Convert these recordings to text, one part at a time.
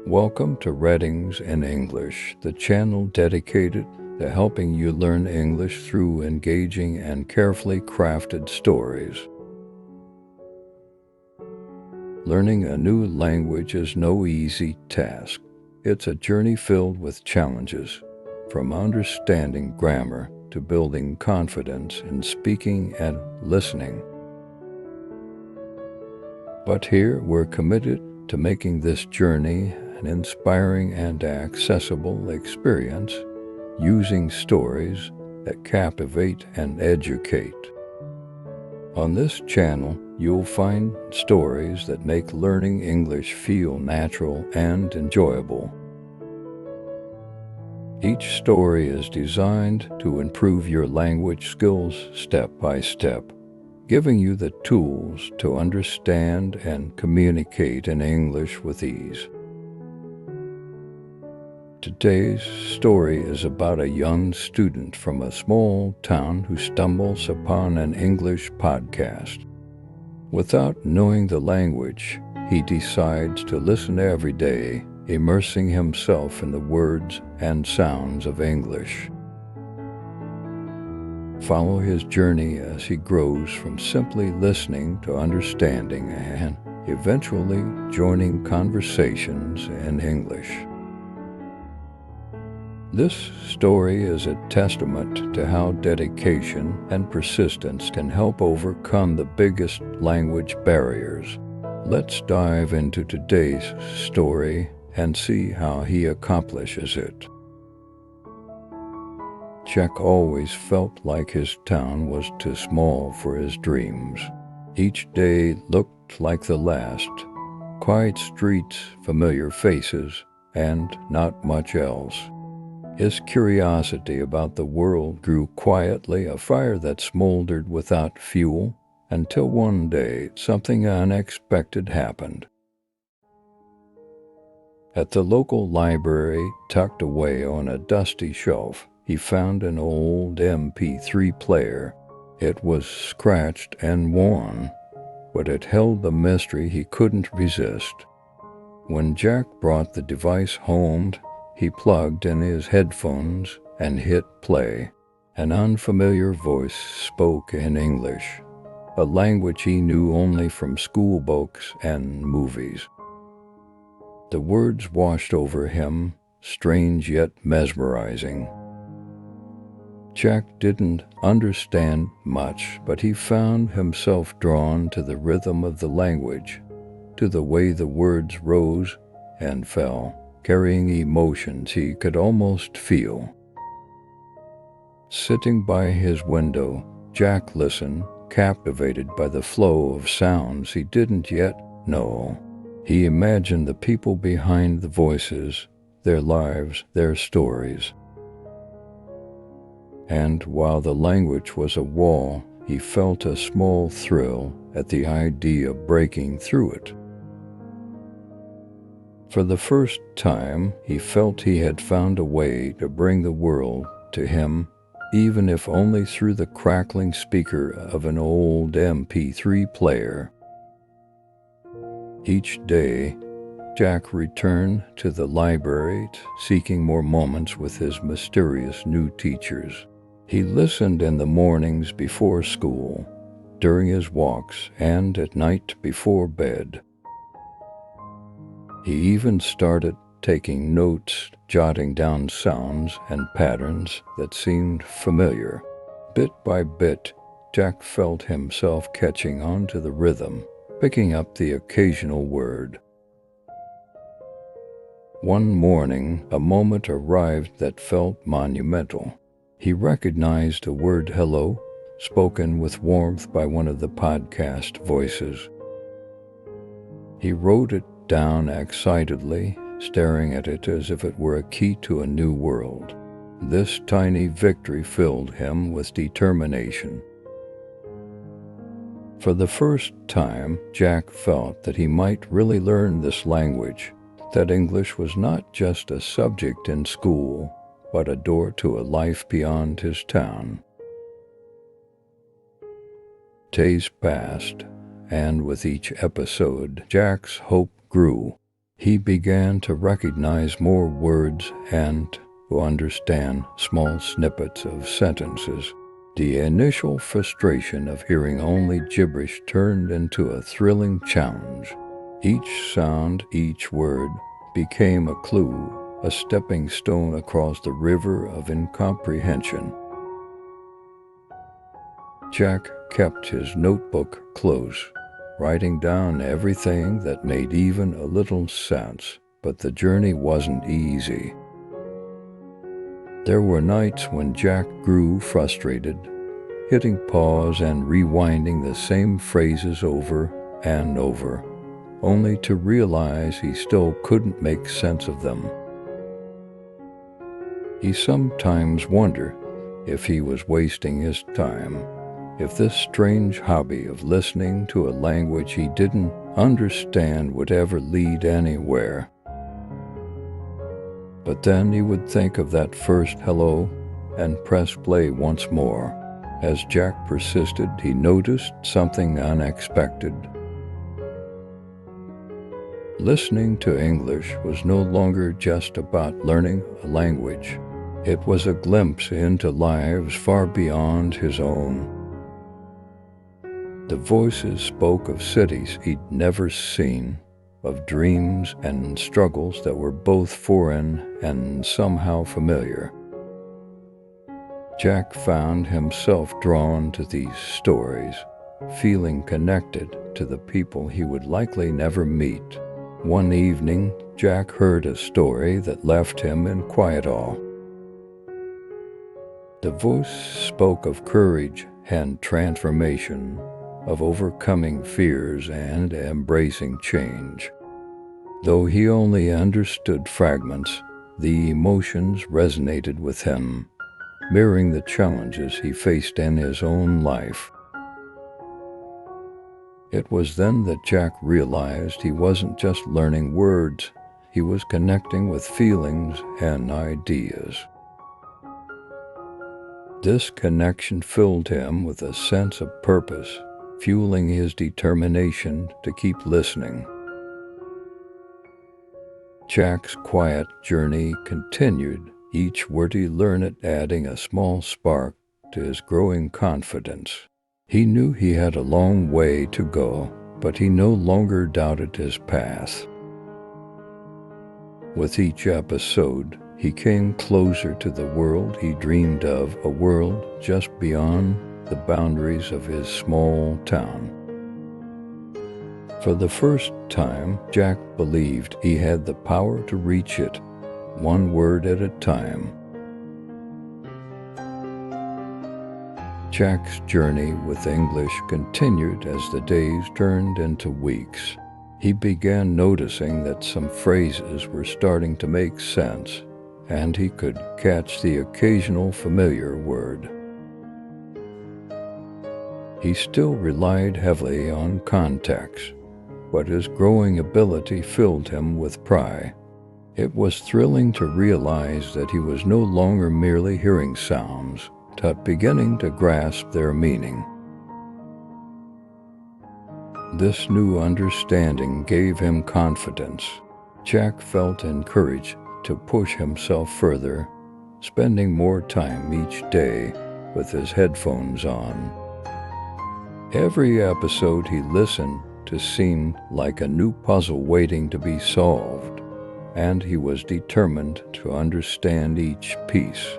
Welcome to Readings in English, the channel dedicated to helping you learn English through engaging and carefully crafted stories. Learning a new language is no easy task. It's a journey filled with challenges, from understanding grammar to building confidence in speaking and listening. But here we're committed to making this journey an inspiring and accessible experience, using stories that captivate and educate. On this channel, you'll find stories that make learning English feel natural and enjoyable. Each story is designed to improve your language skills step by step, giving you the tools to understand and communicate in English with ease. Today's story is about a young student from a small town who stumbles upon an English podcast. Without knowing the language, he decides to listen every day, immersing himself in the words and sounds of English. Follow his journey as he grows from simply listening to understanding and eventually joining conversations in English. This story is a testament to how dedication and persistence can help overcome the biggest language barriers. Let's dive into today's story and see how he accomplishes it. Jack always felt like his town was too small for his dreams. Each day looked like the last. Quiet streets, familiar faces, and not much else. His curiosity about the world grew quietly, a fire that smoldered without fuel, until one day something unexpected happened. At the local library, tucked away on a dusty shelf, he found an old MP3 player. It was scratched and worn, but it held the mystery he couldn't resist. When Jack brought the device home, he plugged in his headphones and hit play. An unfamiliar voice spoke in English, a language he knew only from school books and movies. The words washed over him, strange yet mesmerizing. Jack didn't understand much, but he found himself drawn to the rhythm of the language, to the way the words rose and fell, carrying emotions he could almost feel. Sitting by his window, Jack listened, captivated by the flow of sounds he didn't yet know. He imagined the people behind the voices, their lives, their stories. And while the language was a wall, he felt a small thrill at the idea of breaking through it. For the first time, he felt he had found a way to bring the world to him, even if only through the crackling speaker of an old MP3 player. Each day, Jack returned to the library, seeking more moments with his mysterious new teachers. He listened in the mornings before school, during his walks, and at night before bed. He even started taking notes, jotting down sounds and patterns that seemed familiar. Bit by bit, Jack felt himself catching on to the rhythm, picking up the occasional word. One morning, a moment arrived that felt monumental. He recognized the word hello, spoken with warmth by one of the podcast voices. He wrote it down excitedly, staring at it as if it were a key to a new world. This tiny victory filled him with determination. For the first time, Jack felt that he might really learn this language, that English was not just a subject in school, but a door to a life beyond his town. Days passed, and with each episode, Jack's hope grew. He began to recognize more words and to understand small snippets of sentences. The initial frustration of hearing only gibberish turned into a thrilling challenge. Each sound, each word, became a clue, a stepping stone across the river of incomprehension. Jack kept his notebook close, writing down everything that made even a little sense, but the journey wasn't easy. There were nights when Jack grew frustrated, hitting pause and rewinding the same phrases over and over, only to realize he still couldn't make sense of them. He sometimes wondered if he was wasting his time, if this strange hobby of listening to a language he didn't understand would ever lead anywhere. But then he would think of that first hello and press play once more. As Jack persisted, he noticed something unexpected. Listening to English was no longer just about learning a language. It was a glimpse into lives far beyond his own. The voices spoke of cities he'd never seen, of dreams and struggles that were both foreign and somehow familiar. Jack found himself drawn to these stories, feeling connected to the people he would likely never meet. One evening, Jack heard a story that left him in quiet awe. The voice spoke of courage and transformation, of overcoming fears and embracing change. Though he only understood fragments, the emotions resonated with him, mirroring the challenges he faced in his own life. It was then that Jack realized he wasn't just learning words, he was connecting with feelings and ideas. This connection filled him with a sense of purpose, fueling his determination to keep listening. Jack's quiet journey continued, each word he learned adding a small spark to his growing confidence. He knew he had a long way to go, but he no longer doubted his path. With each episode, he came closer to the world he dreamed of, a world just beyond the boundaries of his small town. For the first time, Jack believed he had the power to reach it, one word at a time. Jack's journey with English continued as the days turned into weeks. He began noticing that some phrases were starting to make sense, and he could catch the occasional familiar word. He still relied heavily on context, but his growing ability filled him with pride. It was thrilling to realize that he was no longer merely hearing sounds, but beginning to grasp their meaning. This new understanding gave him confidence. Jack felt encouraged to push himself further, spending more time each day with his headphones on. Every episode he listened to seemed like a new puzzle waiting to be solved, and he was determined to understand each piece.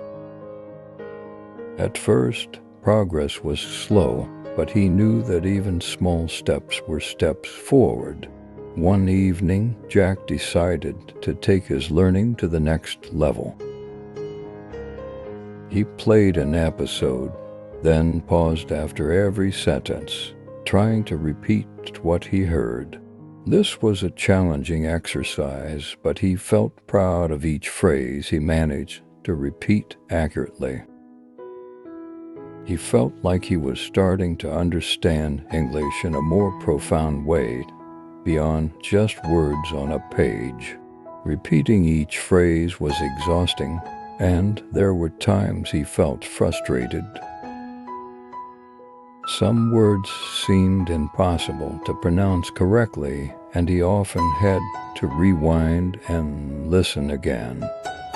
At first, progress was slow, but he knew that even small steps were steps forward. One evening, Jack decided to take his learning to the next level. He played an episode, then paused after every sentence, trying to repeat what he heard. This was a challenging exercise, but he felt proud of each phrase he managed to repeat accurately. He felt like he was starting to understand English in a more profound way, beyond just words on a page. Repeating each phrase was exhausting, and there were times he felt frustrated. Some words seemed impossible to pronounce correctly, and he often had to rewind and listen again.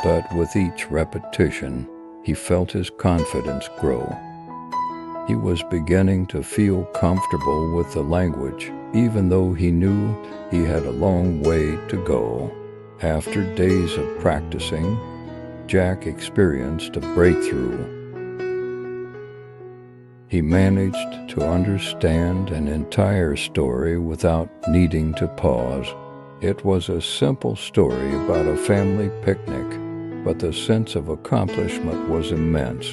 But with each repetition, he felt his confidence grow. He was beginning to feel comfortable with the language, even though he knew he had a long way to go. After days of practicing, Jack experienced a breakthrough. He managed to understand an entire story without needing to pause. It was a simple story about a family picnic, but the sense of accomplishment was immense.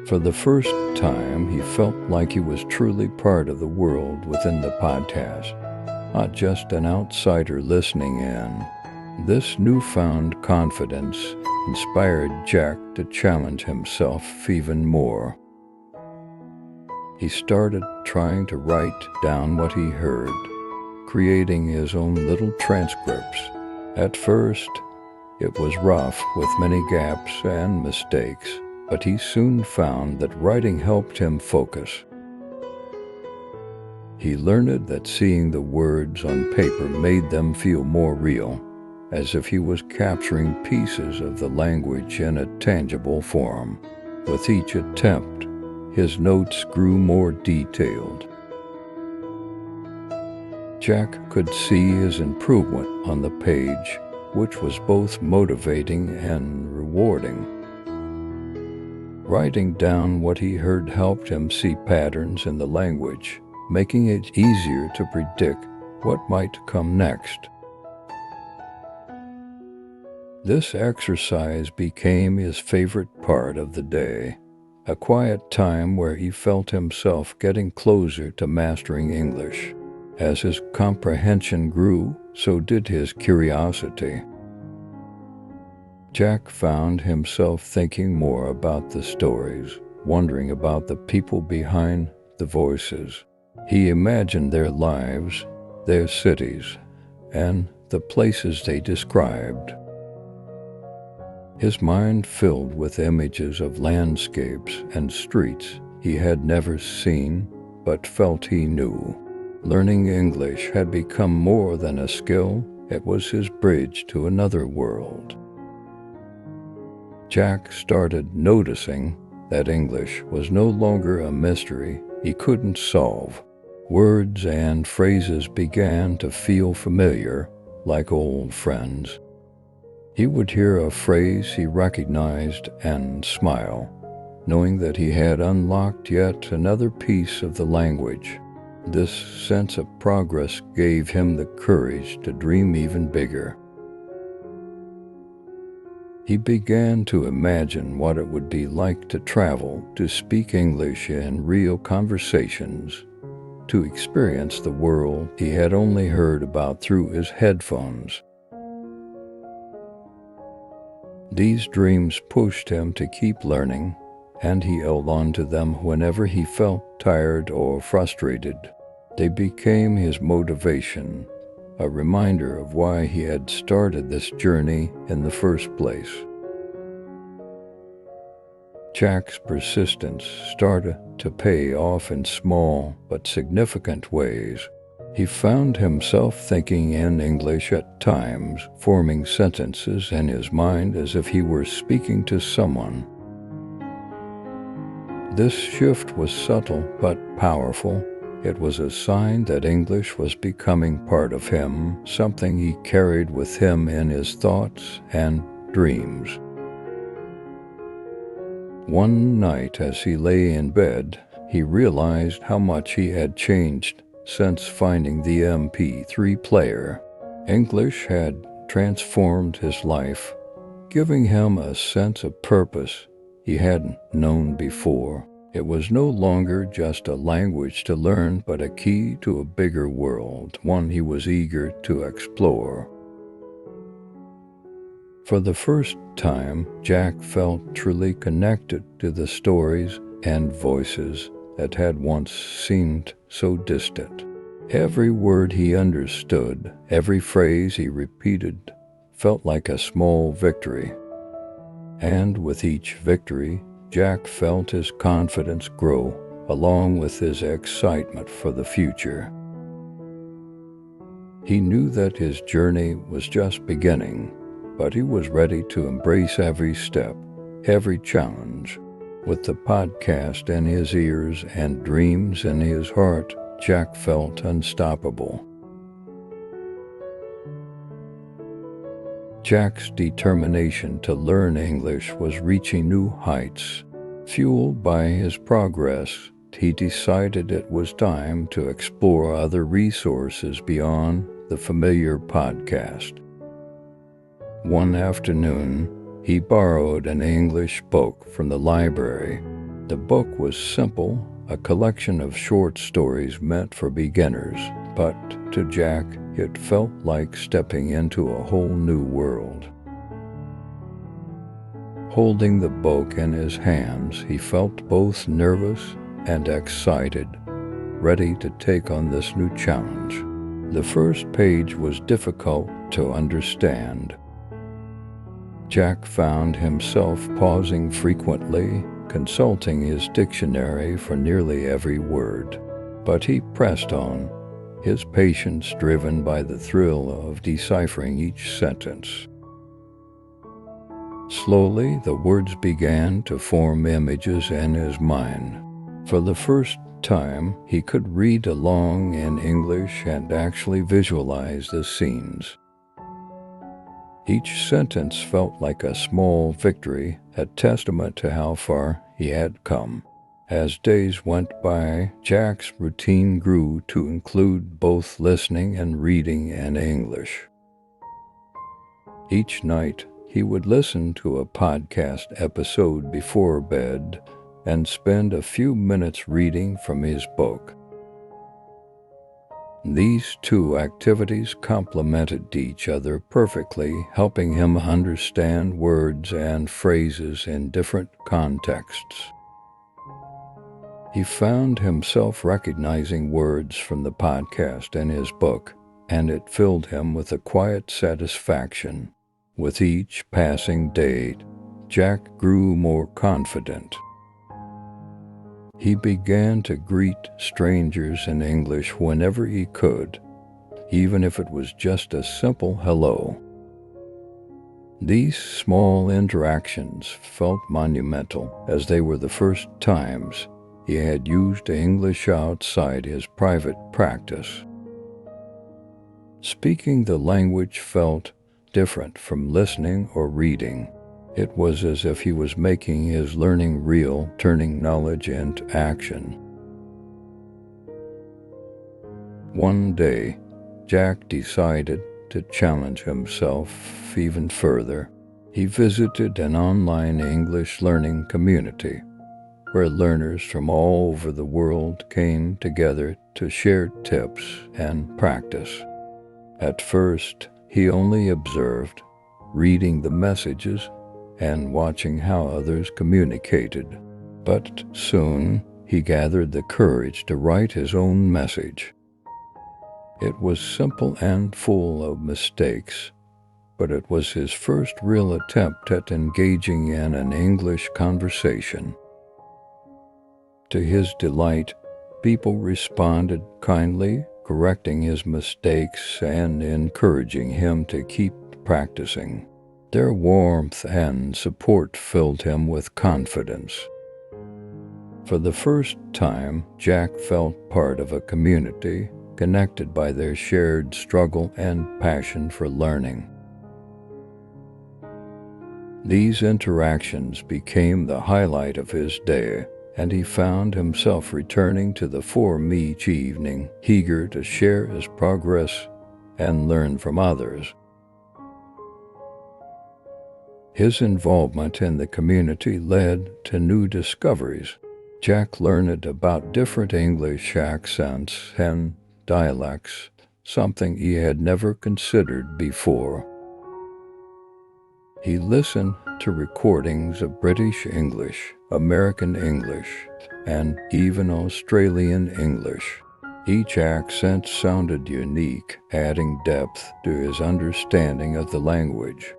For the first time, he felt like he was truly part of the world within the podcast, not just an outsider listening in. This newfound confidence inspired Jack to challenge himself even more. He started trying to write down what he heard, creating his own little transcripts. At first, it was rough with many gaps and mistakes, but he soon found that writing helped him focus. He learned that seeing the words on paper made them feel more real, as if he was capturing pieces of the language in a tangible form. With each attempt, his notes grew more detailed. Jack could see his improvement on the page, which was both motivating and rewarding. Writing down what he heard helped him see patterns in the language, making it easier to predict what might come next. This exercise became his favorite part of the day, a quiet time where he felt himself getting closer to mastering English. As his comprehension grew, so did his curiosity. Jack found himself thinking more about the stories, wondering about the people behind the voices. He imagined their lives, their cities, and the places they described. His mind filled with images of landscapes and streets he had never seen but felt he knew. Learning English had become more than a skill, it was his bridge to another world. Jack started noticing that English was no longer a mystery he couldn't solve. Words and phrases began to feel familiar, like old friends. He would hear a phrase he recognized and smile, knowing that he had unlocked yet another piece of the language. This sense of progress gave him the courage to dream even bigger. He began to imagine what it would be like to travel, to speak English in real conversations, to experience the world he had only heard about through his headphones. These dreams pushed him to keep learning, and he held on to them whenever he felt tired or frustrated. They became his motivation, a reminder of why he had started this journey in the first place. Jack's persistence started to pay off in small but significant ways. He found himself thinking in English at times, forming sentences in his mind as if he were speaking to someone. This shift was subtle but powerful. It was a sign that English was becoming part of him, something he carried with him in his thoughts and dreams. One night as he lay in bed, he realized how much he had changed since finding the MP3 player. English had transformed his life, giving him a sense of purpose he hadn't known before. It was no longer just a language to learn, but a key to a bigger world, one he was eager to explore. For the first time, Jack felt truly connected to the stories and voices that had once seemed so distant. Every word he understood, every phrase he repeated, felt like a small victory. And with each victory, Jack felt his confidence grow, along with his excitement for the future. He knew that his journey was just beginning, but he was ready to embrace every step, every challenge. With the podcast in his ears and dreams in his heart, Jack felt unstoppable. Jack's determination to learn English was reaching new heights. Fueled by his progress, he decided it was time to explore other resources beyond the familiar podcast. One afternoon, he borrowed an English book from the library. The book was simple, a collection of short stories meant for beginners, but to Jack, it felt like stepping into a whole new world. Holding the book in his hands, he felt both nervous and excited, ready to take on this new challenge. The first page was difficult to understand. Jack found himself pausing frequently, consulting his dictionary for nearly every word. But he pressed on, his patience driven by the thrill of deciphering each sentence. Slowly, the words began to form images in his mind. For the first time, he could read along in English and actually visualize the scenes. Each sentence felt like a small victory, a testament to how far he had come. As days went by, Jack's routine grew to include both listening and reading in English. Each night, he would listen to a podcast episode before bed and spend a few minutes reading from his book. These two activities complemented each other perfectly, helping him understand words and phrases in different contexts. He found himself recognizing words from the podcast in his book, and it filled him with a quiet satisfaction. With each passing day, Jack grew more confident. He began to greet strangers in English whenever he could, even if it was just a simple hello. These small interactions felt monumental, as they were the first times he had used English outside his private practice. Speaking the language felt different from listening or reading. It was as if he was making his learning real, turning knowledge into action. One day, Jack decided to challenge himself even further. He visited an online English learning community where learners from all over the world came together to share tips and practice. At first, he only observed, reading the messages and watching how others communicated. But soon, he gathered the courage to write his own message. It was simple and full of mistakes, but it was his first real attempt at engaging in an English conversation. To his delight, people responded kindly, correcting his mistakes and encouraging him to keep practicing. Their warmth and support filled him with confidence. For the first time, Jack felt part of a community, connected by their shared struggle and passion for learning. These interactions became the highlight of his day, and he found himself returning to the forum each evening, eager to share his progress and learn from others. His involvement in the community led to new discoveries. Jack learned about different English accents and dialects, something he had never considered before. He listened to recordings of British English, American English, and even Australian English. Each accent sounded unique, adding depth to his understanding of the language.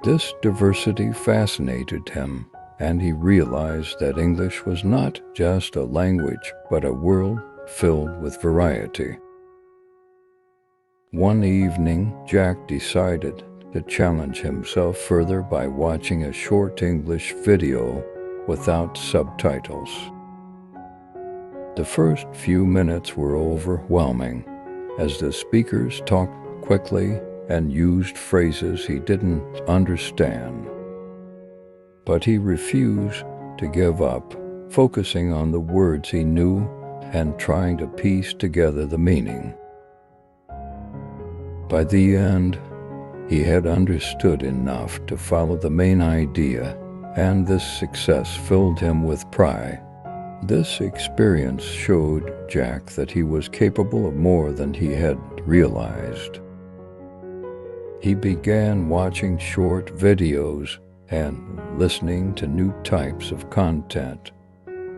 This diversity fascinated him, and he realized that English was not just a language, but a world filled with variety. One evening, Jack decided to challenge himself further by watching a short English video without subtitles. The first few minutes were overwhelming, as the speakers talked quickly and used phrases he didn't understand. But he refused to give up, focusing on the words he knew and trying to piece together the meaning. By the end, he had understood enough to follow the main idea, and this success filled him with pride. This experience showed Jack that he was capable of more than he had realized. He began watching short videos and listening to new types of content,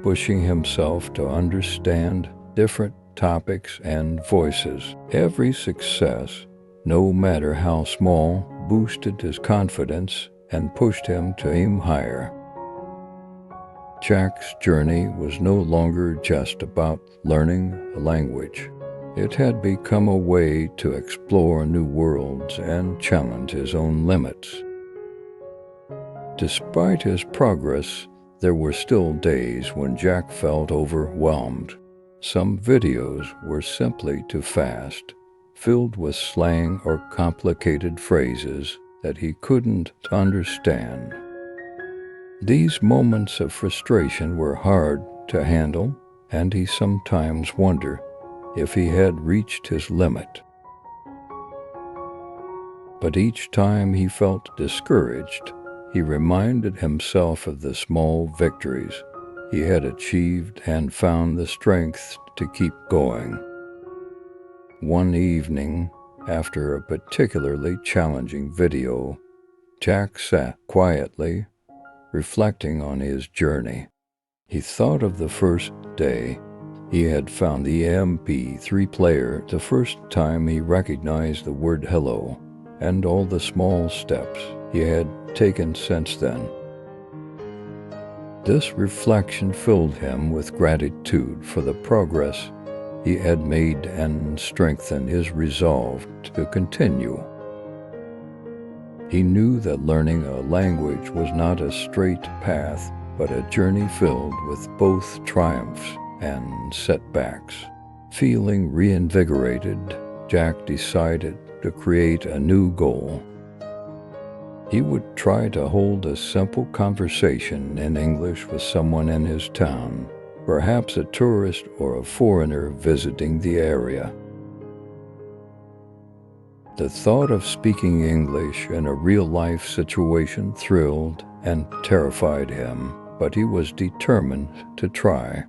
pushing himself to understand different topics and voices. Every success, no matter how small, boosted his confidence and pushed him to aim higher. Jack's journey was no longer just about learning a language. It had become a way to explore new worlds and challenge his own limits. Despite his progress, there were still days when Jack felt overwhelmed. Some videos were simply too fast, filled with slang or complicated phrases that he couldn't understand. These moments of frustration were hard to handle, and he sometimes wondered if he had reached his limit. But each time he felt discouraged, he reminded himself of the small victories he had achieved and found the strength to keep going. One evening, after a particularly challenging video, Jack sat quietly, reflecting on his journey. He thought of the first day he had found the MP3 player, the first time he recognized the word hello, and all the small steps he had taken since then. This reflection filled him with gratitude for the progress he had made and strengthened his resolve to continue. He knew that learning a language was not a straight path, but a journey filled with both triumphs and setbacks. Feeling reinvigorated, Jack decided to create a new goal. He would try to hold a simple conversation in English with someone in his town, perhaps a tourist or a foreigner visiting the area. The thought of speaking English in a real-life situation thrilled and terrified him, but he was determined to try.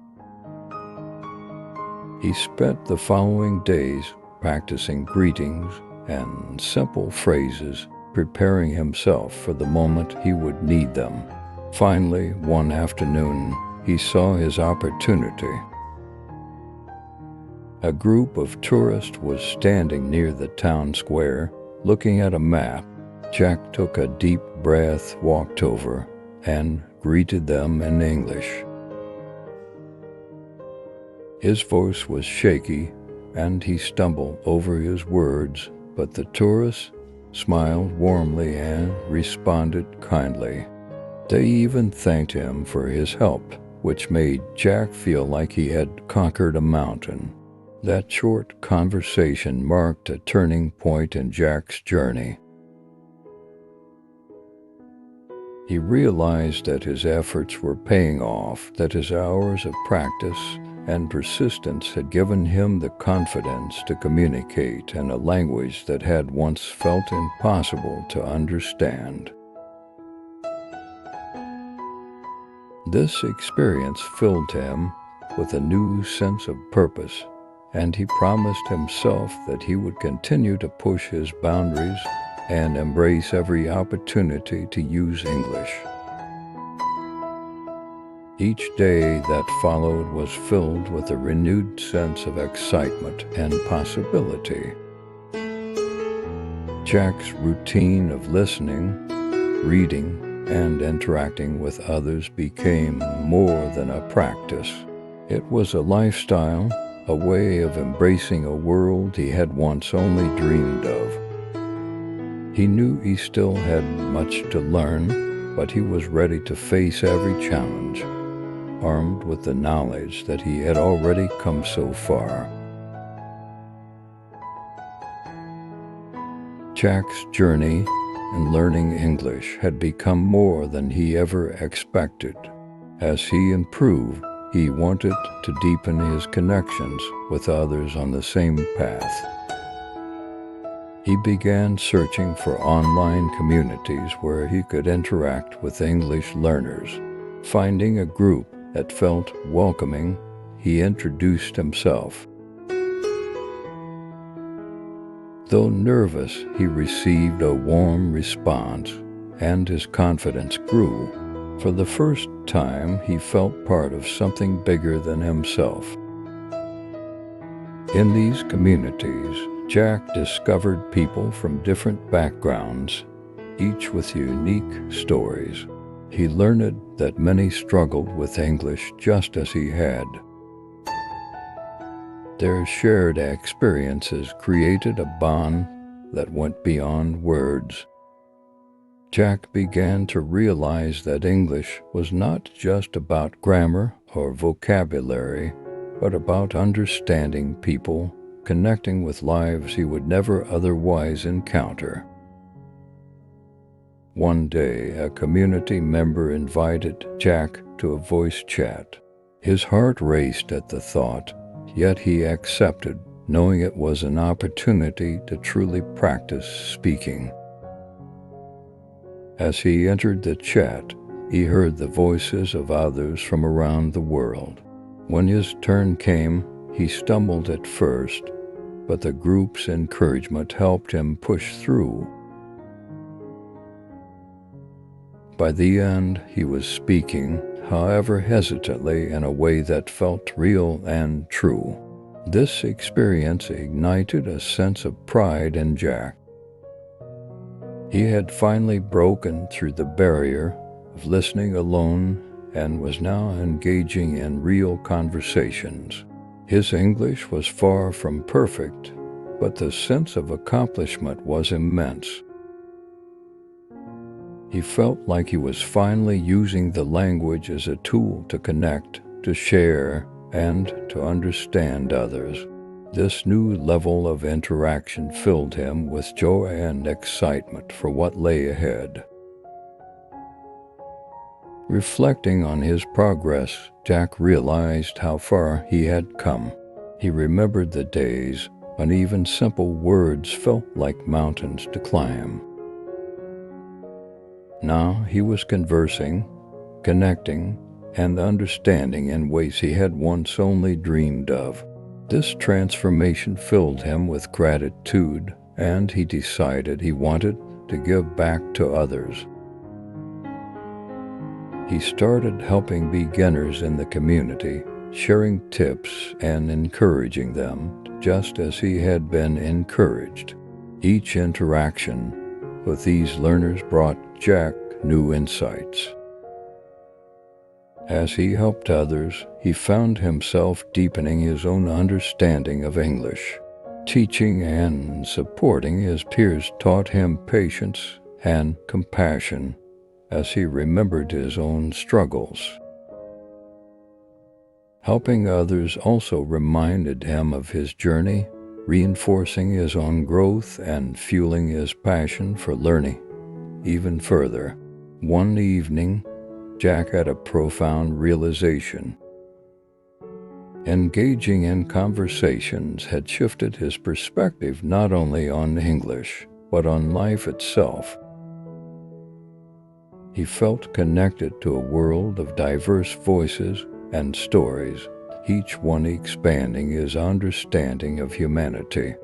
He spent the following days practicing greetings and simple phrases, preparing himself for the moment he would need them. Finally, one afternoon, he saw his opportunity. A group of tourists was standing near the town square, looking at a map. Jack took a deep breath, walked over, and greeted them in English. His voice was shaky, and he stumbled over his words, but the tourists smiled warmly and responded kindly. They even thanked him for his help, which made Jack feel like he had conquered a mountain. That short conversation marked a turning point in Jack's journey. He realized that his efforts were paying off, that his hours of practice and persistence had given him the confidence to communicate in a language that had once felt impossible to understand. This experience filled him with a new sense of purpose, and he promised himself that he would continue to push his boundaries and embrace every opportunity to use English. Each day that followed was filled with a renewed sense of excitement and possibility. Jack's routine of listening, reading, and interacting with others became more than a practice. It was a lifestyle, a way of embracing a world he had once only dreamed of. He knew he still had much to learn, but he was ready to face every challenge, armed with the knowledge that he had already come so far. Jack's journey in learning English had become more than he ever expected. As he improved, he wanted to deepen his connections with others on the same path. He began searching for online communities where he could interact with English learners. Finding a group that felt welcoming, he introduced himself. Though nervous, he received a warm response, and his confidence grew. For the first time, he felt part of something bigger than himself. In these communities, Jack discovered people from different backgrounds, each with unique stories. He learned that many struggled with English just as he had. Their shared experiences created a bond that went beyond words. Jack began to realize that English was not just about grammar or vocabulary, but about understanding people, connecting with lives he would never otherwise encounter. One day, a community member invited Jack to a voice chat. His heart raced at the thought, yet he accepted, knowing it was an opportunity to truly practice speaking. As he entered the chat, he heard the voices of others from around the world. When his turn came, he stumbled at first, but the group's encouragement helped him push through. By the end, he was speaking, however hesitantly, in a way that felt real and true. This experience ignited a sense of pride in Jack. He had finally broken through the barrier of listening alone and was now engaging in real conversations. His English was far from perfect, but the sense of accomplishment was immense. He felt like he was finally using the language as a tool to connect, to share, and to understand others. This new level of interaction filled him with joy and excitement for what lay ahead. Reflecting on his progress, Jack realized how far he had come. He remembered the days when even simple words felt like mountains to climb. Now he was conversing, connecting, and understanding in ways he had once only dreamed of. This transformation filled him with gratitude, and he decided he wanted to give back to others. He started helping beginners in the community, sharing tips and encouraging them, just as he had been encouraged. Each interaction with these learners brought Jack new insights. As he helped others, he found himself deepening his own understanding of English. Teaching and supporting his peers taught him patience and compassion as he remembered his own struggles. Helping others also reminded him of his journey, reinforcing his own growth and fueling his passion for learning even further. One evening, Jack had a profound realization. Engaging in conversations had shifted his perspective not only on English, but on life itself. He felt connected to a world of diverse voices and stories, each one expanding his understanding of humanity.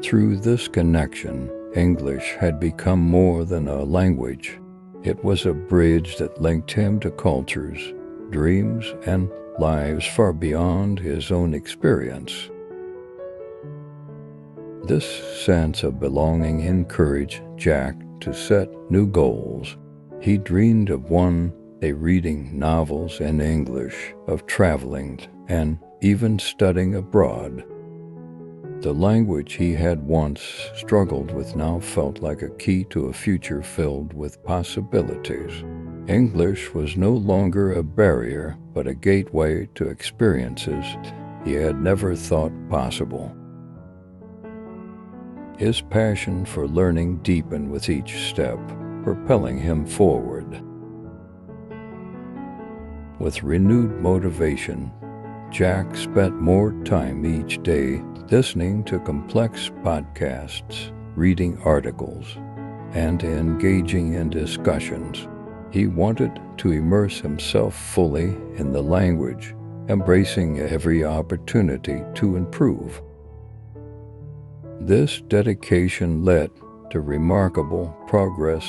Through this connection, English had become more than a language. It was a bridge that linked him to cultures, dreams, and lives far beyond his own experience. This sense of belonging encouraged Jack to set new goals. He dreamed of one day reading novels in English, of traveling, and even studying abroad. The language he had once struggled with now felt like a key to a future filled with possibilities. English was no longer a barrier, but a gateway to experiences he had never thought possible. His passion for learning deepened with each step, propelling him forward. With renewed motivation, Jack spent more time each day listening to complex podcasts, reading articles, and engaging in discussions. He wanted to immerse himself fully in the language, embracing every opportunity to improve. This dedication led to remarkable progress,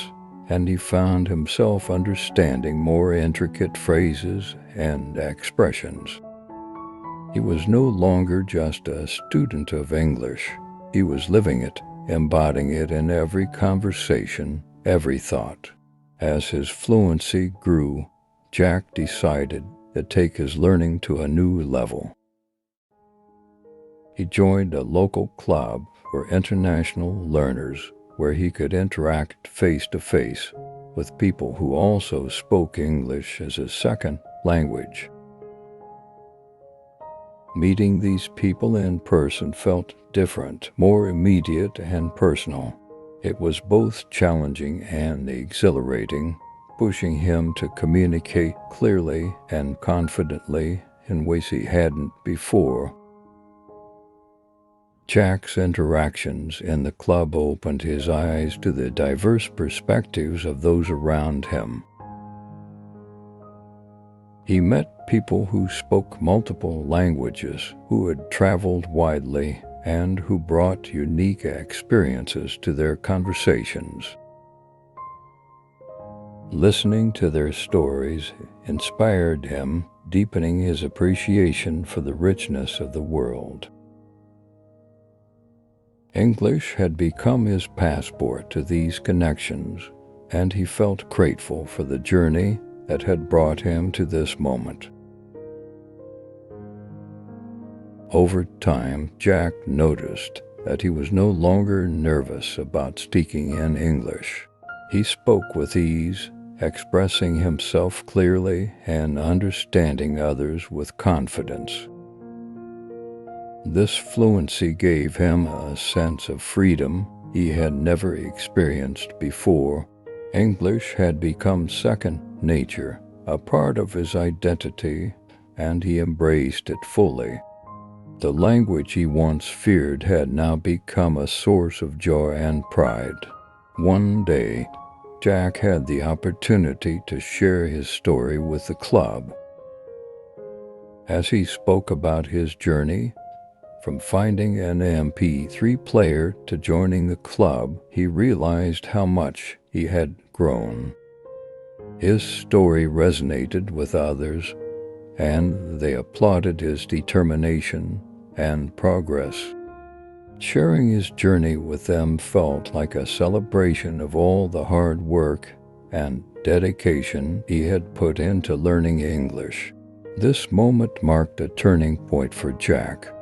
and he found himself understanding more intricate phrases and expressions. He was no longer just a student of English. He was living it, embodying it in every conversation, every thought. As his fluency grew, Jack decided to take his learning to a new level. He joined a local club for international learners where he could interact face-to-face with people who also spoke English as a second language. Meeting these people in person felt different, more immediate and personal. It was both challenging and exhilarating, pushing him to communicate clearly and confidently in ways he hadn't before. Jack's interactions in the club opened his eyes to the diverse perspectives of those around him. He met people who spoke multiple languages, who had traveled widely, and who brought unique experiences to their conversations. Listening to their stories inspired him, deepening his appreciation for the richness of the world. English had become his passport to these connections, and he felt grateful for the journey that had brought him to this moment. Over time, Jack noticed that he was no longer nervous about speaking in English. He spoke with ease, expressing himself clearly and understanding others with confidence. This fluency gave him a sense of freedom he had never experienced before. English had become second nature, a part of his identity, and he embraced it fully. The language he once feared had now become a source of joy and pride. One day, Jack had the opportunity to share his story with the club. As he spoke about his journey, from finding an MP3 player to joining the club, he realized how much he had grown. His story resonated with others, and they applauded his determination and progress. Sharing his journey with them felt like a celebration of all the hard work and dedication he had put into learning English. This moment marked a turning point for Jack.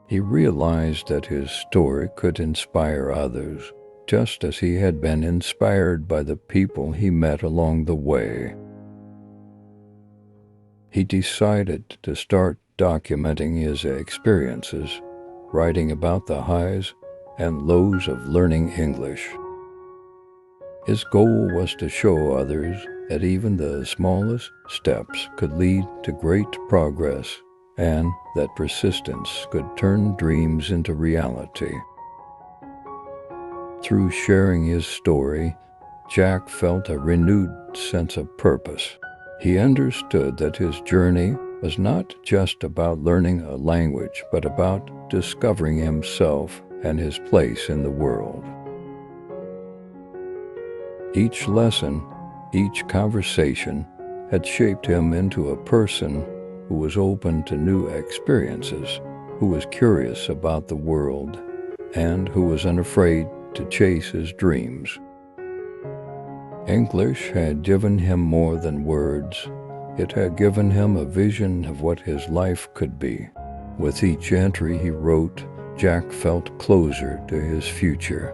He realized that his story could inspire others, just as he had been inspired by the people he met along the way. He decided to start documenting his experiences, writing about the highs and lows of learning English. His goal was to show others that even the smallest steps could lead to great progress, and that persistence could turn dreams into reality. Through sharing his story, Jack felt a renewed sense of purpose. He understood that his journey was not just about learning a language, but about discovering himself and his place in the world. Each lesson, each conversation had shaped him into a person who was open to new experiences, who was curious about the world, and who was unafraid to chase his dreams. English had given him more than words. It had given him a vision of what his life could be. With each entry he wrote, Jack felt closer to his future.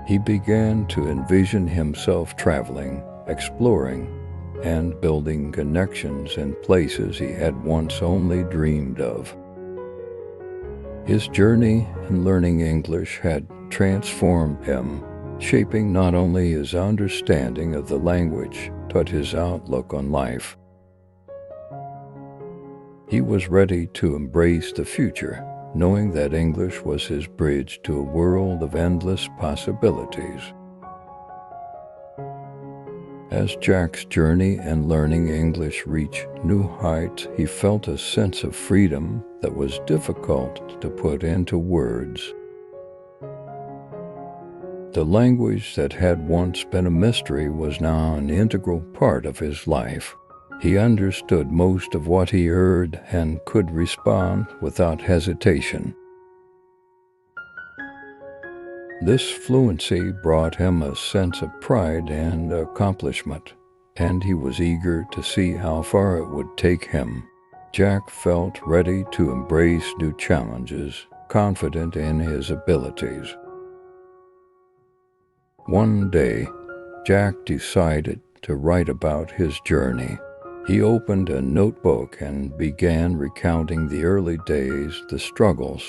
He began to envision himself traveling, exploring, and building connections in places he had once only dreamed of. His journey in learning English had transformed him, shaping not only his understanding of the language, but his outlook on life. He was ready to embrace the future, knowing that English was his bridge to a world of endless possibilities. As Jack's journey in learning English reached new heights, he felt a sense of freedom that was difficult to put into words. The language that had once been a mystery was now an integral part of his life. He understood most of what he heard and could respond without hesitation. This fluency brought him a sense of pride and accomplishment, and he was eager to see how far it would take him. Jack felt ready to embrace new challenges, confident in his abilities. One day, Jack decided to write about his journey. He opened a notebook and began recounting the early days, the struggles,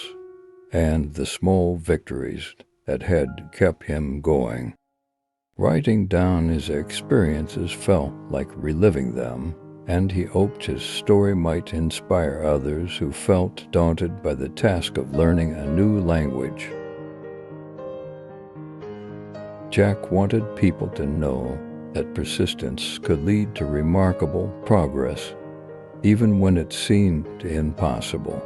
and the small victories that had kept him going. Writing down his experiences felt like reliving them, and he hoped his story might inspire others who felt daunted by the task of learning a new language. Jack wanted people to know that persistence could lead to remarkable progress, even when it seemed impossible.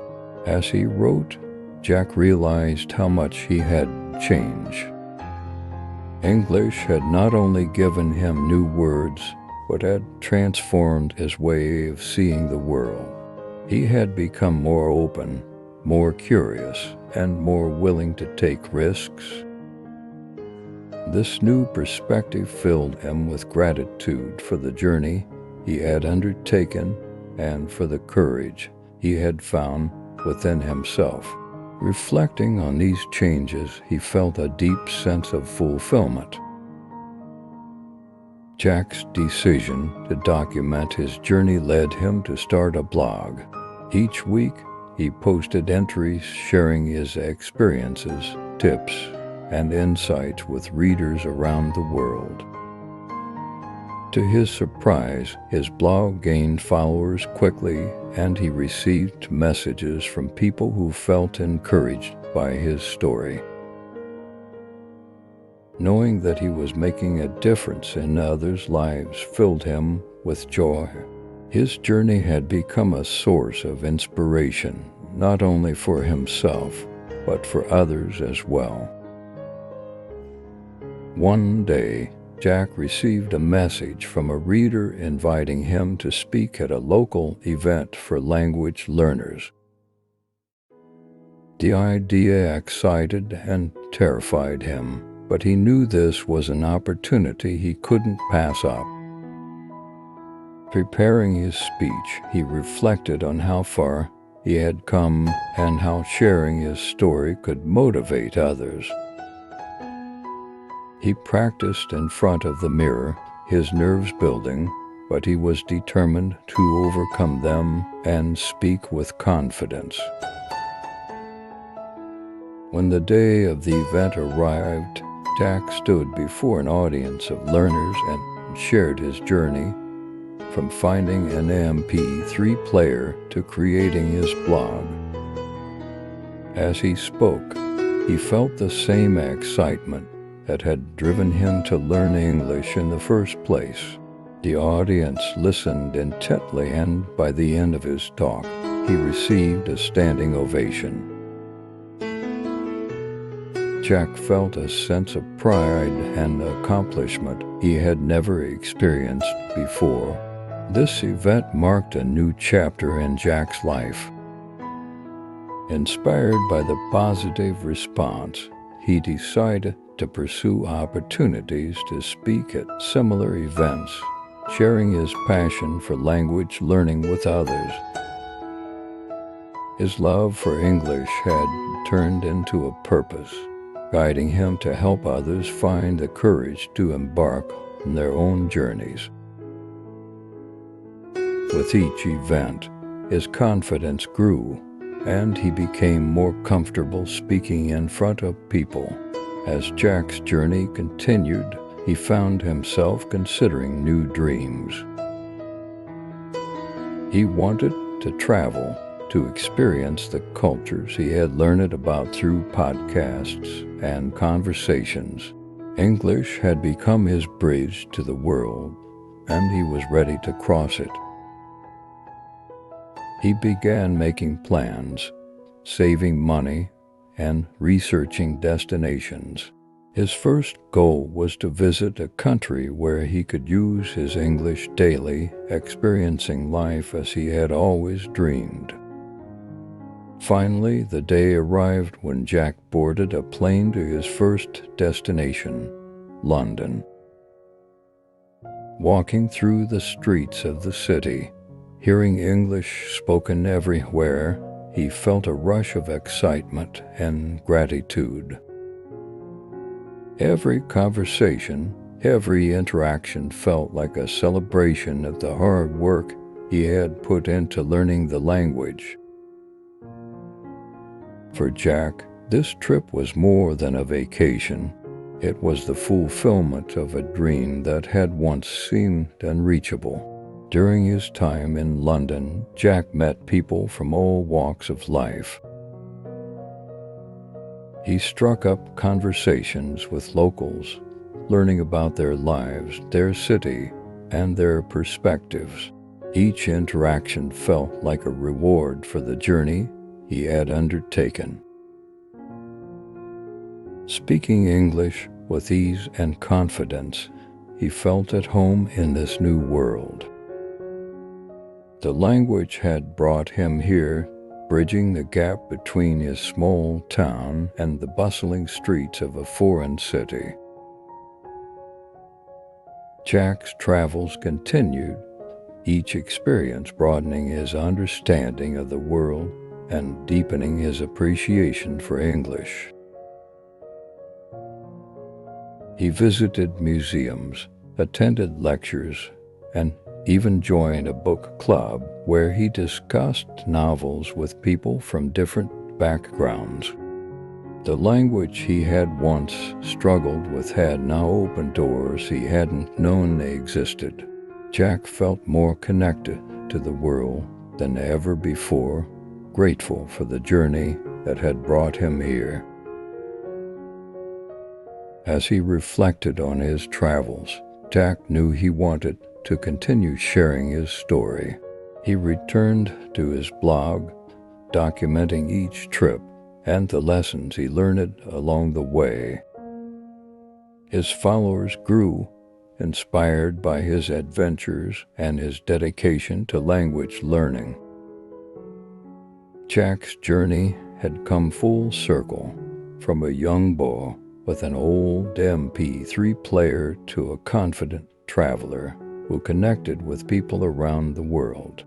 As he wrote, Jack realized how much he had changed. English had not only given him new words, but had transformed his way of seeing the world. He had become more open, more curious, and more willing to take risks. This new perspective filled him with gratitude for the journey he had undertaken and for the courage he had found within himself. Reflecting on these changes, he felt a deep sense of fulfillment. Jack's decision to document his journey led him to start a blog. Each week, he posted entries sharing his experiences, tips, and insights with readers around the world. To his surprise, his blog gained followers quickly, and he received messages from people who felt encouraged by his story. Knowing that he was making a difference in others' lives filled him with joy. His journey had become a source of inspiration, not only for himself, but for others as well. One day, Jack received a message from a reader inviting him to speak at a local event for language learners. The idea excited and terrified him, but he knew this was an opportunity he couldn't pass up. Preparing his speech, he reflected on how far he had come and how sharing his story could motivate others. He practiced in front of the mirror, his nerves building, but he was determined to overcome them and speak with confidence. When the day of the event arrived, Jack stood before an audience of learners and shared his journey, from finding an MP3 player to creating his blog. As he spoke, he felt the same excitement that had driven him to learn English in the first place. The audience listened intently, and by the end of his talk, he received a standing ovation. Jack felt a sense of pride and accomplishment he had never experienced before. This event marked a new chapter in Jack's life. Inspired by the positive response, he decided to pursue opportunities to speak at similar events, sharing his passion for language learning with others. His love for English had turned into a purpose, guiding him to help others find the courage to embark on their own journeys. With each event, his confidence grew, and he became more comfortable speaking in front of people. As Jack's journey continued, he found himself considering new dreams. He wanted to travel, to experience the cultures he had learned about through podcasts and conversations. English had become his bridge to the world, and he was ready to cross it. He began making plans, saving money, and researching destinations. His first goal was to visit a country where he could use his English daily, experiencing life as he had always dreamed. Finally, the day arrived when Jack boarded a plane to his first destination, London. Walking through the streets of the city, hearing English spoken everywhere, he felt a rush of excitement and gratitude. Every conversation, every interaction felt like a celebration of the hard work he had put into learning the language. For Jack, this trip was more than a vacation. It was the fulfillment of a dream that had once seemed unreachable. During his time in London, Jack met people from all walks of life. He struck up conversations with locals, learning about their lives, their city, and their perspectives. Each interaction felt like a reward for the journey he had undertaken. Speaking English with ease and confidence, he felt at home in this new world. The language had brought him here, bridging the gap between his small town and the bustling streets of a foreign city. Jack's travels continued, each experience broadening his understanding of the world and deepening his appreciation for English. He visited museums, attended lectures, and even joined a book club where he discussed novels with people from different backgrounds. The language he had once struggled with had now opened doors he hadn't known they existed. Jack felt more connected to the world than ever before, grateful for the journey that had brought him here. As he reflected on his travels, Jack knew he wanted to continue sharing his story. He returned to his blog, documenting each trip and the lessons he learned along the way. His followers grew, inspired by his adventures and his dedication to language learning. Jack's journey had come full circle, from a young boy with an old MP3 player to a confident traveler who connected with people around the world.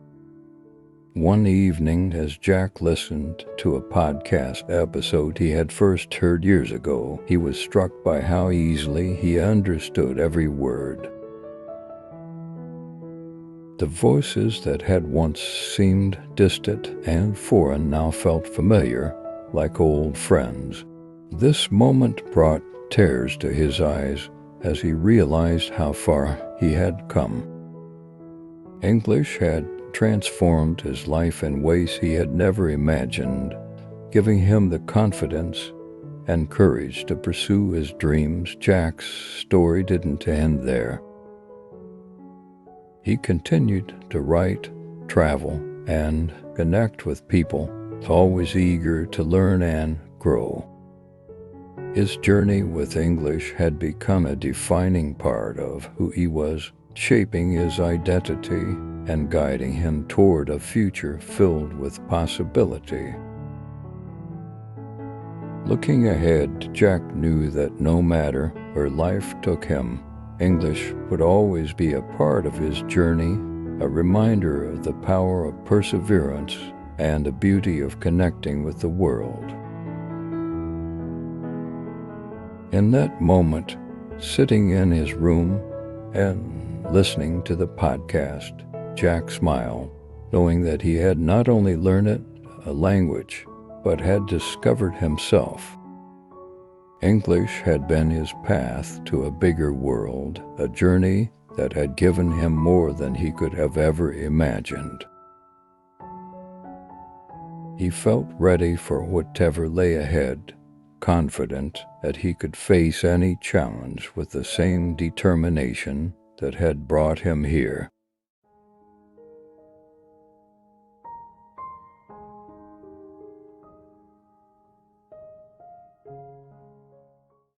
One evening, as Jack listened to a podcast episode he had first heard years ago, he was struck by how easily he understood every word. The voices that had once seemed distant and foreign now felt familiar, like old friends. This moment brought tears to his eyes as he realized how far he had come. English had transformed his life in ways he had never imagined, giving him the confidence and courage to pursue his dreams. Jack's story didn't end there. He continued to write, travel, and connect with people, always eager to learn and grow. His journey with English had become a defining part of who he was, shaping his identity and guiding him toward a future filled with possibility. Looking ahead, Jack knew that no matter where life took him, English would always be a part of his journey, a reminder of the power of perseverance and the beauty of connecting with the world. In that moment, sitting in his room and listening to the podcast, Jack smiled, knowing that he had not only learned a language, but had discovered himself. English had been his path to a bigger world, a journey that had given him more than he could have ever imagined. He felt ready for whatever lay ahead, confident that he could face any challenge with the same determination that had brought him here.